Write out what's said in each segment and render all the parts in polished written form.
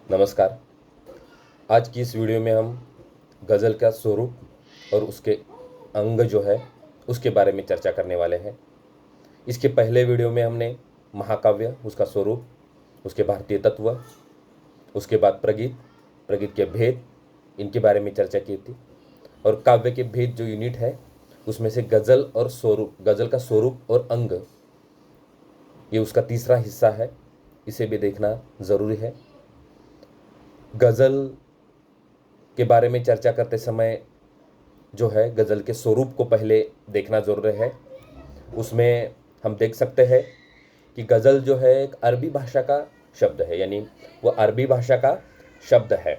नमस्कार। आज की इस वीडियो में हम गज़ल का स्वरूप और उसके अंग जो है उसके बारे में चर्चा करने वाले हैं। इसके पहले वीडियो में हमने महाकाव्य, उसका स्वरूप, उसके भारतीय तत्व, उसके बाद प्रगीत, प्रगीत के भेद, इनके बारे में चर्चा की थी। और काव्य के भेद जो यूनिट है उसमें से गज़ल और स्वरूप, गज़ल का स्वरूप और अंग, ये उसका तीसरा हिस्सा है। इसे भी देखना ज़रूरी है। गज़ल के बारे में चर्चा करते समय जो है गज़ल के स्वरूप को पहले देखना ज़रूरी है। उसमें हम देख सकते हैं कि गज़ल जो है एक अरबी भाषा का शब्द है, यानी वो अरबी भाषा का शब्द है।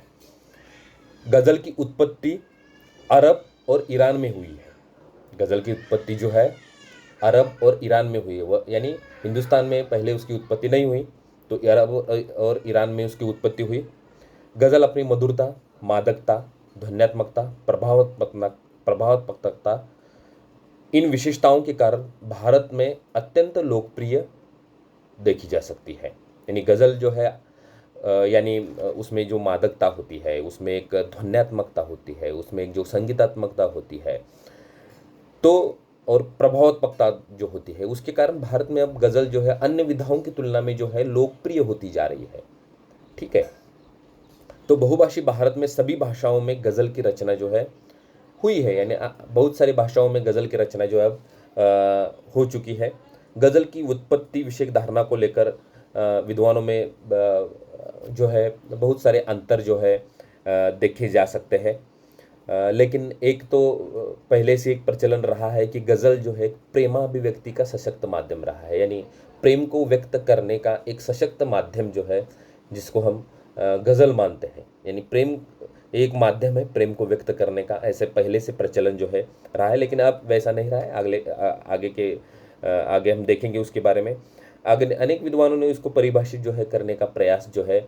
गज़ल की उत्पत्ति अरब और ईरान में हुई है। गज़ल की उत्पत्ति जो है अरब और ईरान में हुई है, वह यानी हिंदुस्तान में पहले उसकी उत्पत्ति नहीं हुई, तो अरब और ईरान में उसकी उत्पत्ति हुई। गज़ल अपनी मधुरता, मादकता, ध्वन्यात्मकता, प्रभावात्मकता, इन विशेषताओं के कारण भारत में अत्यंत लोकप्रिय देखी जा सकती है। यानी गज़ल जो है यानी उसमें जो मादकता होती है, उसमें एक ध्वन्यात्मकता होती है, उसमें एक जो संगीतात्मकता होती है, तो और प्रभावात्मकता जो होती है, उसके कारण भारत में अब गज़ल जो है अन्य विधाओं की तुलना में जो है लोकप्रिय होती जा रही है। ठीक है। तो बहुभाषी भारत में सभी भाषाओं में गज़ल की रचना जो है हुई है, यानी बहुत सारी भाषाओं में गज़ल की रचना जो है अब हो चुकी है। गज़ल की उत्पत्ति विषयक धारणा को लेकर विद्वानों में जो है बहुत सारे अंतर जो है देखे जा सकते हैं। लेकिन एक तो पहले से एक प्रचलन रहा है कि गज़ल जो है एक प्रेमाभिव्यक्ति का सशक्त माध्यम रहा है, यानी प्रेम को व्यक्त करने का एक सशक्त माध्यम जो है, जिसको हम गज़ल मानते हैं। यानी प्रेम एक माध्यम है प्रेम को व्यक्त करने का, ऐसे पहले से प्रचलन जो है रहा है, लेकिन अब वैसा नहीं रहा है। आगे हम देखेंगे उसके बारे में। आगे अनेक विद्वानों ने इसको परिभाषित जो है करने का प्रयास जो है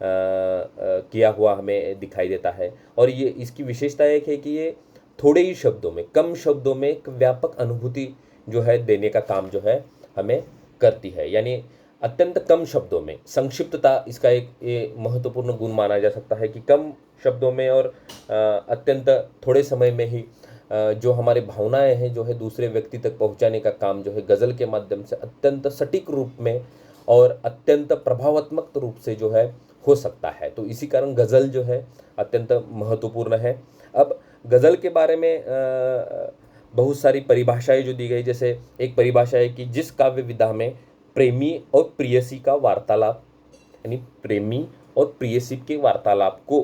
किया हुआ हमें दिखाई देता है। और ये इसकी विशेषता एक है कि ये थोड़े ही शब्दों में, कम शब्दों में एक व्यापक अनुभूति जो है देने का काम जो है हमें करती है। यानी अत्यंत कम शब्दों में संक्षिप्तता इसका एक ये महत्वपूर्ण गुण माना जा सकता है कि कम शब्दों में और अत्यंत थोड़े समय में ही जो हमारे भावनाएं हैं जो है दूसरे व्यक्ति तक पहुंचाने का काम जो है गज़ल के माध्यम से अत्यंत सटीक रूप में और अत्यंत प्रभावात्मक रूप से जो है हो सकता है। तो इसी कारण गज़ल जो है अत्यंत महत्वपूर्ण है। अब गज़ल के बारे में बहुत सारी परिभाषाएं जो दी गई, जैसे एक परिभाषा है कि जिस काव्य विधा में प्रेमी और प्रेयसी का वार्तालाप, यानी प्रेमी और प्रेयसी के वार्तालाप को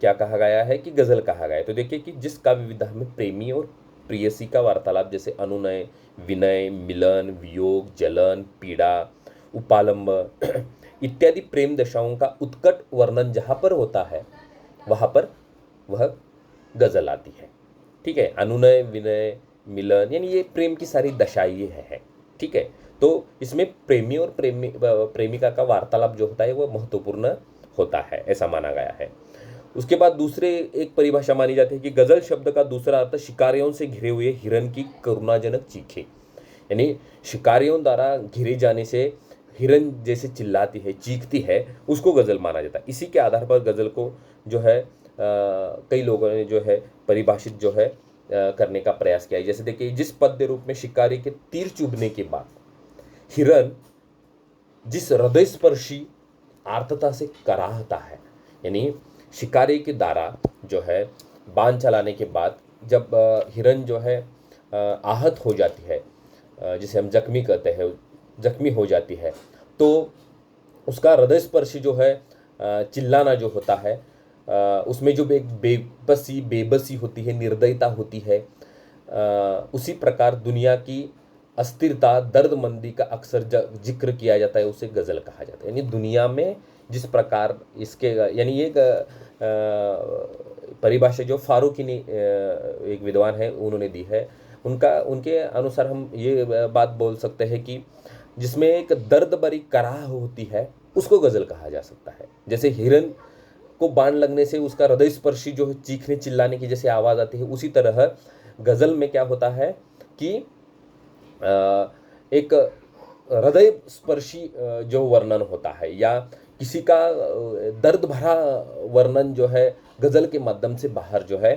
क्या कहा गया है कि गज़ल कहा गया है। तो देखिए कि जिस काव्य विधा में प्रेमी और प्रेयसी का वार्तालाप, जैसे अनुनय, विनय, मिलन, वियोग, जलन, पीड़ा, उपालंब इत्यादि प्रेम दशाओं का उत्कट वर्णन जहाँ पर होता है वहाँ पर वह गज़ल आती है। ठीक है। अनुनय, विनय, मिलन, यानी ये प्रेम की सारी दशाएं है। ठीक है। तो इसमें प्रेमी और प्रेमिका का वार्तालाप जो होता है वह महत्वपूर्ण होता है, ऐसा माना गया है। उसके बाद दूसरे एक परिभाषा मानी जाती है कि गज़ल शब्द का दूसरा अर्थ शिकारियों से घिरे हुए हिरन की करुणाजनक चीखें, यानी शिकारियों द्वारा घिरे जाने से हिरन जैसे चिल्लाती है, चीखती है, उसको गज़ल माना जाता है। इसी के आधार पर गज़ल को जो है कई लोगों ने जो है परिभाषित जो है करने का प्रयास किया है। जैसे देखिए, जिस पद्य रूप में शिकारी के तीर चुभने के बाद हिरन जिस हृदय स्पर्शी आर्तता से कराहता है, यानी शिकारी के द्वारा जो है बाण चलाने के बाद जब हिरन जो है आहत हो जाती है, जिसे हम जख्मी कहते हैं, जख्मी हो जाती है, तो उसका हृदय स्पर्शी जो है चिल्लाना जो होता है, उसमें जो एक बेबसी होती है, निर्दयता होती है, उसी प्रकार दुनिया की अस्थिरता, दर्दमंदी का अक्सर जिक्र किया जाता है, उसे गज़ल कहा जाता है। यानी दुनिया में जिस प्रकार इसके, यानी ये परिभाषा जो फारूकी ने एक विद्वान है उन्होंने दी है, उनके अनुसार हम ये बात बोल सकते हैं कि जिसमें एक दर्द भरी कराह होती है उसको गज़ल कहा जा सकता है। जैसे हिरन को बाण लगने से उसका हृदय स्पर्शी जो है चीखने चिल्लाने की जैसे आवाज़ आती है, उसी तरह गज़ल में क्या होता है कि एक हृदय स्पर्शी जो वर्णन होता है, या किसी का दर्द भरा वर्णन जो है गज़ल के माध्यम से बाहर जो है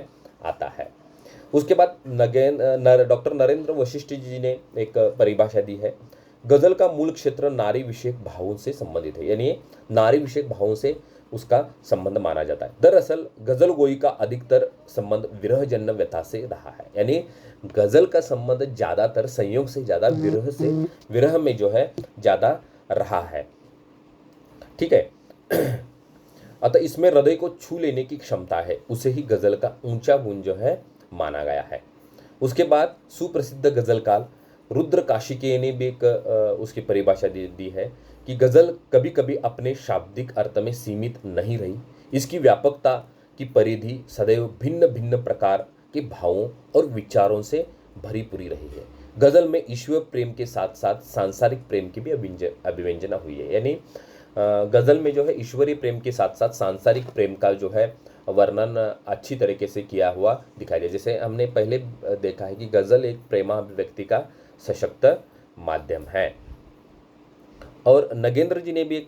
आता है। उसके बाद डॉक्टर नरेंद्र वशिष्ठ जी ने एक परिभाषा दी है, गज़ल का मूल क्षेत्र नारी विषयक भावों से संबंधित है, यानी नारी विषयक भावों से उसका संबंध माना जाता है। दरअसल गज़ल गोई का अधिकतर संबंध विरहजन्य व्यथा से रहा है, यानी गज़ल का संबंध ज़्यादातर संयोग से ज़्यादा विरह से, विरह में जो है ज़्यादा रहा है। ठीक है। अतः इसमें हृदय को छू लेने की क्षमता है, उसे ही गज़ल का ऊंचा गुण जो है माना गया है। उसके बाद सुप्रसिद्ध गज़लकार रुद्र काशिकेय ने भी एक उसकी परिभाषा दी है कि गज़ल कभी कभी अपने शाब्दिक अर्थ में सीमित नहीं रही, इसकी व्यापकता की परिधि सदैव भिन्न भिन्न प्रकार के भावों और विचारों से भरी पूरी रही है। गज़ल में ईश्वर प्रेम के साथ साथ सांसारिक प्रेम की भी अभिव्यंजना हुई है, यानी गज़ल में जो है ईश्वरीय प्रेम के साथ साथ सांसारिक प्रेम का जो है वर्णन अच्छी तरीके से किया हुआ दिखाई दिया। जैसे हमने पहले देखा है कि गज़ल एक प्रेमाभिव्यक्ति का सशक्त माध्यम है। और नगेंद्र जी ने भी एक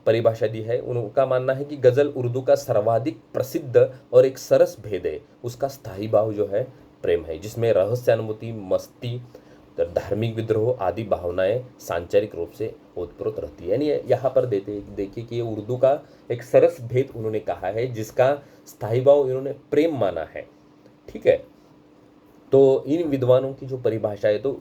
परिभाषा दी है, उनका मानना है कि गज़ल उर्दू का सर्वाधिक प्रसिद्ध और एक सरस भेद है, उसका स्थायी भाव जो है प्रेम है, जिसमें रहस्यानुभूति, मस्ती, धार्मिक विद्रोह आदि भावनाएं सांचारिक रूप से ओतप्रोत रहती है। यानी यहाँ पर देखिए कि ये उर्दू का एक सरस भेद उन्होंने कहा है, जिसका स्थायी भाव इन्होंने प्रेम माना है। ठीक है। तो इन विद्वानों की जो परिभाषा है, तो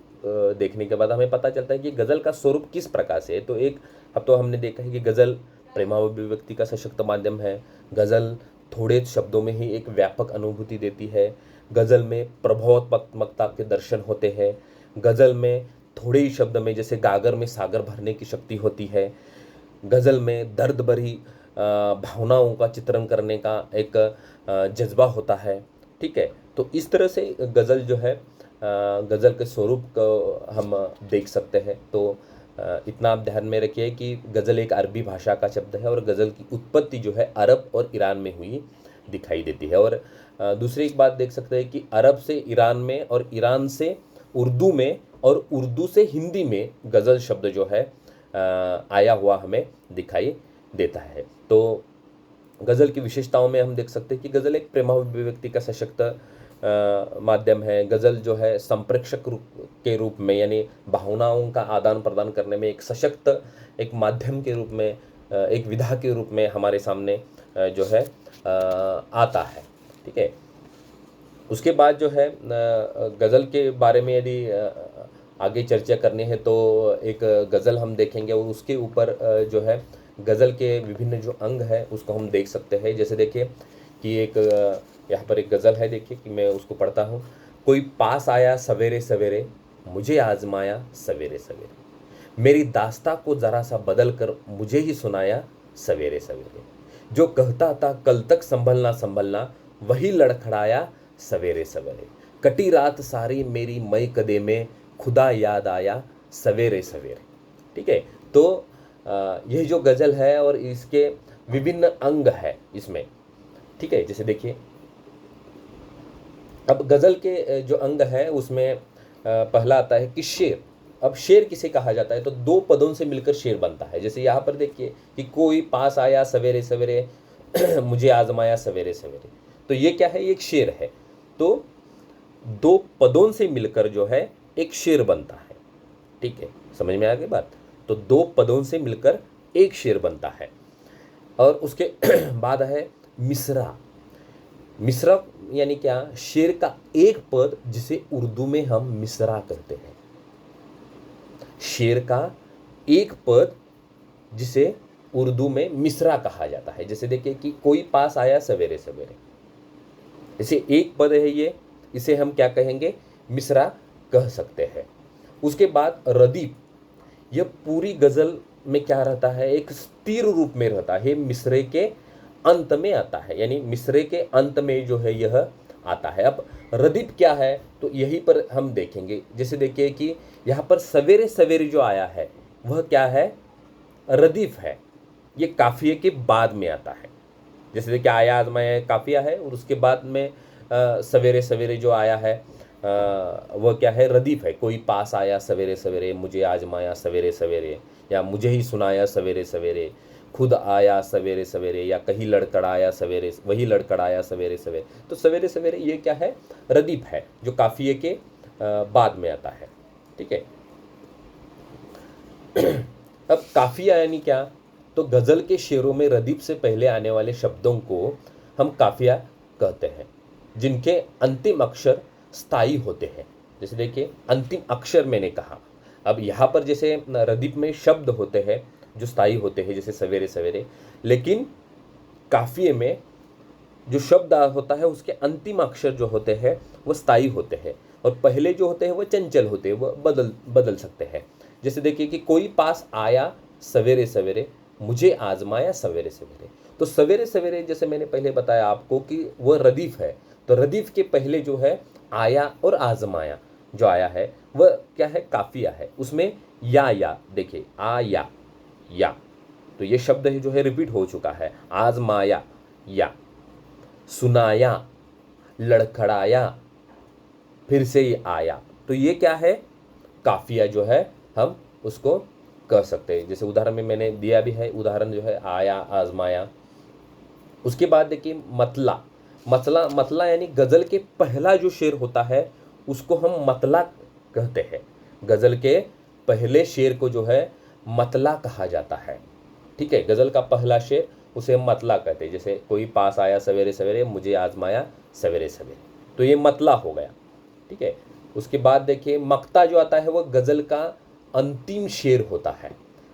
देखने के बाद हमें पता चलता है कि गज़ल का स्वरूप किस प्रकार से है। तो एक अब तो हमने देखा है कि गज़ल प्रेमाभिव्यक्ति का सशक्त माध्यम है, गज़ल थोड़े शब्दों में ही एक व्यापक अनुभूति देती है, गज़ल में प्रभावात्मकता के दर्शन होते हैं, गज़ल में थोड़े ही शब्द में जैसे गागर में सागर भरने की शक्ति होती है, गज़ल में दर्द भरी भावनाओं का चित्रण करने का एक जज्बा होता है। ठीक है। तो इस तरह से गज़ल जो है गज़ल के स्वरूप को हम देख सकते हैं। तो इतना आप ध्यान में रखिए कि गज़ल एक अरबी भाषा का शब्द है और गज़ल की उत्पत्ति जो है अरब और ईरान में हुई दिखाई देती है। और दूसरी एक बात देख सकते हैं कि अरब से ईरान में और ईरान से उर्दू में और उर्दू से हिंदी में गज़ल शब्द जो है आया हुआ हमें दिखाई देता है। तो गज़ल की विशेषताओं में हम देख सकते हैं कि गज़ल एक प्रेमाभिव्यक्ति का सशक्त माध्यम है। गज़ल जो है संप्रेषक के रूप में, यानी भावनाओं का आदान प्रदान करने में एक सशक्त एक माध्यम के रूप में, एक विधा के रूप में हमारे सामने जो है आता है। ठीक है। उसके बाद जो है गज़ल के बारे में यदि आगे चर्चा करनी है तो एक गज़ल हम देखेंगे और उसके ऊपर जो है गज़ल के विभिन्न जो अंग हैं उसको हम देख सकते हैं। जैसे देखिए कि एक यहाँ पर एक गज़ल है, देखिए कि मैं उसको पढ़ता हूँ। कोई पास आया सवेरे सवेरे, मुझे आजमाया सवेरे सवेरे, मेरी दास्तां को ज़रा सा बदल कर मुझे ही सुनाया सवेरे सवेरे, जो कहता था कल तक संभलना संभलना, वही लड़खड़ाया सवेरे सवेरे, कटी रात सारी मेरी मई कदे में, खुदा याद आया सवेरे सवेरे। ठीक है। तो यह जो गज़ल है और इसके विभिन्न अंग है इसमें। ठीक है। जैसे देखिए अब गज़ल के जो अंग है उसमें पहला आता है कि शेर। अब शेर किसे कहा जाता है, तो दो पदों से मिलकर शेर बनता है। जैसे यहाँ पर देखिए कि कोई पास आया सवेरे सवेरे, मुझे आजमाया सवेरे सवेरे, तो ये क्या है, ये एक शेर है। तो दो पदों से मिलकर जो है एक शेर बनता है। ठीक है, समझ में आ गई बात। तो दो पदों से मिलकर एक शेर बनता है। और उसके बाद है मिसरा। मिसरा यानी क्या, शेर का एक पद जिसे उर्दू में हम मिसरा कहते हैं। शेर का एक पद जिसे उर्दू में मिसरा कहा जाता है। जैसे देखिए कि कोई पास आया सवेरे सवेरे, जैसे एक पद है ये, इसे हम क्या कहेंगे, मिसरा कह सकते हैं। उसके बाद रदीफ, यह पूरी गज़ल में क्या रहता है, एक स्थिर रूप में रहता है, मिसरे के अंत में आता है, यानी मिसरे के अंत में जो है यह आता है। अब रदीफ क्या है, तो यहीं पर हम देखेंगे। जैसे देखिए कि यहाँ पर सवेरे सवेरे जो आया है वह क्या है, रदीफ है, ये काफिये के बाद में आता है। जैसे देखिए आया आजमाया काफिया है और उसके बाद में सवेरे सवेरे जो आया है वह क्या है, रदीफ है। कोई पास आया सवेरे सवेरे, मुझे आजमाया सवेरे सवेरे, या मुझे ही सुनाया सवेरे सवेरे, खुद आया सवेरे सवेरे, या कहीं लड़खड़ाया सवेरे, वही लड़खड़ाया सवेरे सवेरे। तो सवेरे सवेरे ये क्या है, रदीफ है जो काफिये के बाद में आता है। ठीक है। अब काफिया यानी क्या, तो गजल के शेरों में रदीफ से पहले आने वाले शब्दों को हम काफिया कहते हैं, जिनके अंतिम अक्षर स्थायी होते हैं। जैसे देखिए अंतिम अक्षर मैंने कहा, अब यहाँ पर जैसे रदीफ में शब्द होते हैं जो स्थायी होते हैं, जैसे सवेरे सवेरे, लेकिन काफिये में जो शब्द होता है उसके अंतिम अक्षर जो होते हैं वो स्थायी होते हैं, और पहले जो होते हैं वो चंचल होते हैं, वो बदल सकते हैं। जैसे देखिए कि कोई पास आया सवेरे सवेरे, मुझे आजमाया सवेरे सवेरे। तो सवेरे सवेरे जैसे मैंने पहले बताया आपको कि वो रदीफ है, तो रदीफ के पहले जो है आया और आजमाया जो आया है वह क्या है, काफिया है। उसमें या देखिए आया या, तो ये शब्द है जो है रिपीट हो चुका है। आजमाया या, सुनाया, लड़खड़ाया, फिर से ये आया, तो ये क्या है, काफिया जो है हम उसको कह सकते हैं। जैसे उदाहरण में मैंने दिया भी है, उदाहरण जो है आया, आजमाया। उसके बाद देखिए मतला, मतला यानी गजल के पहला जो शेर होता है उसको हम मतला कहते हैं। गजल के पहले शेर को जो है मतला कहा जाता है। ठीक है, गजल का पहला शेर उसे हम मतला कहते हैं। जैसे कोई पास आया सवेरे सवेरे, मुझे आजमाया सवेरे सवेरे, तो ये मतला हो गया। ठीक है। उसके बाद देखिए मक्ता जो आता है वो गजल का अंतिम शेर होता है।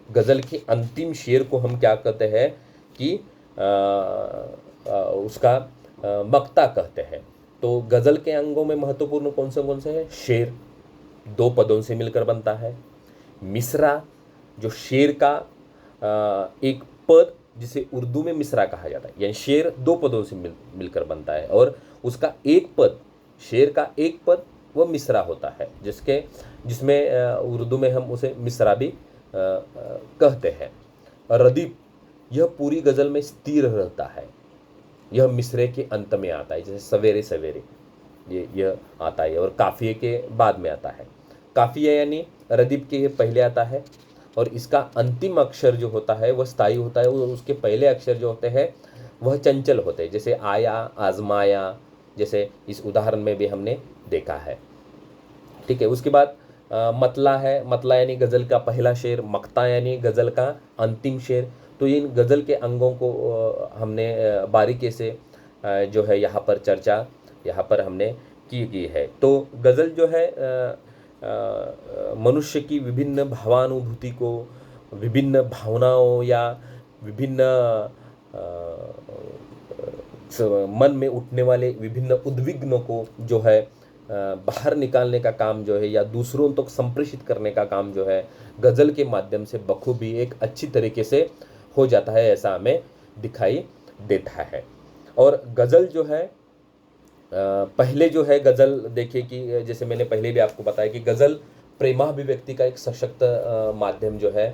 गजल के अंतिम शेर को हम क्या कहते हैं कि उसका मक्ता कहते हैं। तो गजल के अंगों में महत्वपूर्ण कौन से हैं, शेर 2 पदों से मिलकर बनता है, मिसरा जो शेर का एक पद जिसे उर्दू में मिसरा कहा जाता है, यानी शेर 2 पदों से मिलकर बनता है, और उसका एक पद, शेर का एक पद वो मिसरा होता है, जिसमें उर्दू में हम उसे मिसरा भी कहते हैं। रदीफ यह पूरी गजल में स्थिर रहता है, यह मिसरे के अंत में आता है, जैसे सवेरे सवेरे यह आता है, और काफिये के बाद में आता है। काफिया यानी रदीफ के ये पहले आता है, और इसका अंतिम अक्षर जो होता है वह स्थायी होता है, और उसके पहले अक्षर जो होते हैं वह चंचल होते हैं, जैसे आया, आजमाया, जैसे इस उदाहरण में भी हमने देखा है। ठीक है। उसके बाद मतला है, मतला यानी गज़ल का पहला शेर, मक्ता यानी गज़ल का अंतिम शेर। तो इन गज़ल के अंगों को हमने बारीकी से जो है यहाँ पर चर्चा यहाँ पर हमने की है। तो गज़ल जो है मनुष्य की विभिन्न भावानुभूति को, विभिन्न भावनाओं या विभिन्न मन में उठने वाले विभिन्न उद्विग्नों को जो है बाहर निकालने का काम जो है, या दूसरों तक संप्रेषित करने का काम जो है, गज़ल के माध्यम से बखूबी एक अच्छी तरीके से हो जाता है, ऐसा हमें दिखाई देता है। और गज़ल जो है पहले जो है गज़ल देखिए कि जैसे मैंने पहले भी आपको बताया कि गज़ल प्रेमाभिव्यक्ति का एक सशक्त माध्यम जो है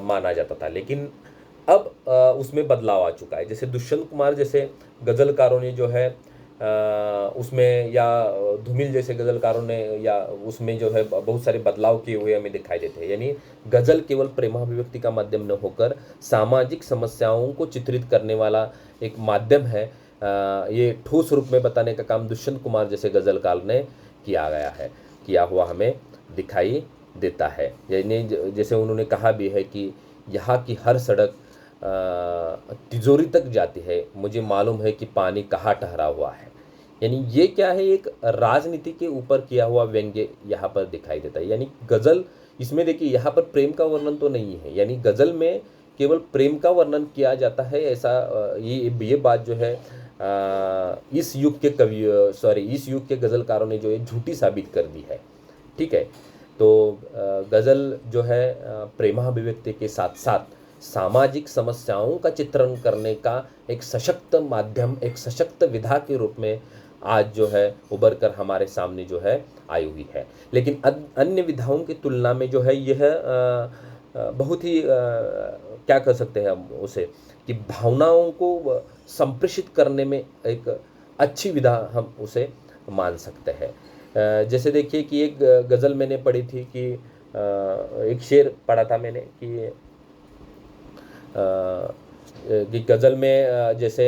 माना जाता था, लेकिन अब उसमें बदलाव आ चुका है। जैसे दुष्यंत कुमार जैसे गज़लकारों ने जो है उसमें, या धूमिल जैसे गज़लकारों ने, या उसमें जो है बहुत सारे बदलाव किए हुए हमें दिखाई देते हैं। यानी गज़ल केवल प्रेमाभिव्यक्ति का माध्यम न होकर सामाजिक समस्याओं को चित्रित करने वाला एक माध्यम है। ये ठोस रूप में बताने का काम दुष्यंत कुमार जैसे गज़लकार ने किया हुआ हमें दिखाई देता है। यानी जैसे उन्होंने कहा भी है कि यहाँ की हर सड़क तिजोरी तक जाती है, मुझे मालूम है कि पानी कहाँ ठहरा हुआ है। यानी ये क्या है, एक राजनीति के ऊपर किया हुआ व्यंग्य यहाँ पर दिखाई देता है। यानी गज़ल इसमें देखिए यहाँ पर प्रेम का वर्णन तो नहीं है, यानी गज़ल में केवल प्रेम का वर्णन किया जाता है, ऐसा ये बात जो है इस युग के गज़लकारों ने जो है झूठी साबित कर दी है। ठीक है। तो गज़ल जो है प्रेमाभिव्यक्ति के साथ साथ सामाजिक समस्याओं का चित्रण करने का एक सशक्त माध्यम, एक सशक्त विधा के रूप में आज जो है उभर कर हमारे सामने जो है आई हुई है। लेकिन अन्य विधाओं की तुलना में जो है यह बहुत ही क्या कह सकते हैं हम उसे, कि भावनाओं को संप्रेषित करने में एक अच्छी विधा हम उसे मान सकते हैं। जैसे देखिए कि एक गज़ल मैंने पढ़ी थी कि एक शेर पढ़ा था मैंने कि कि गज़ल में जैसे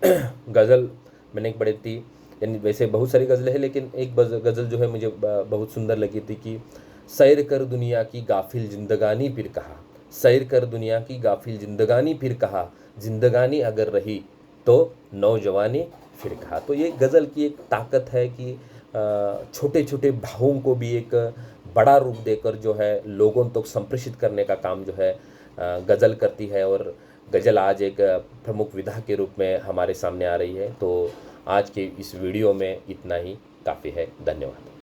गज़ल मैंने एक पढ़ी थी, यानी वैसे बहुत सारी गज़लें हैं, लेकिन एक गज़ल जो है मुझे बहुत सुंदर लगी थी कि सैर कर दुनिया की गाफिल जिंदगानी फिर कहा, सैर कर दुनिया की गाफिल जिंदगानी फिर कहा, जिंदगानी अगर रही तो नौजवानी फिर कहा। तो ये गज़ल की एक ताकत है कि छोटे छोटे भावों को भी एक बड़ा रूप देकर जो है लोगों तक संप्रेषित करने का काम जो है गज़ल करती है। और गज़ल आज एक प्रमुख विधा के रूप में हमारे सामने आ रही है। तो आज के इस वीडियो में इतना ही काफ़ी है। धन्यवाद।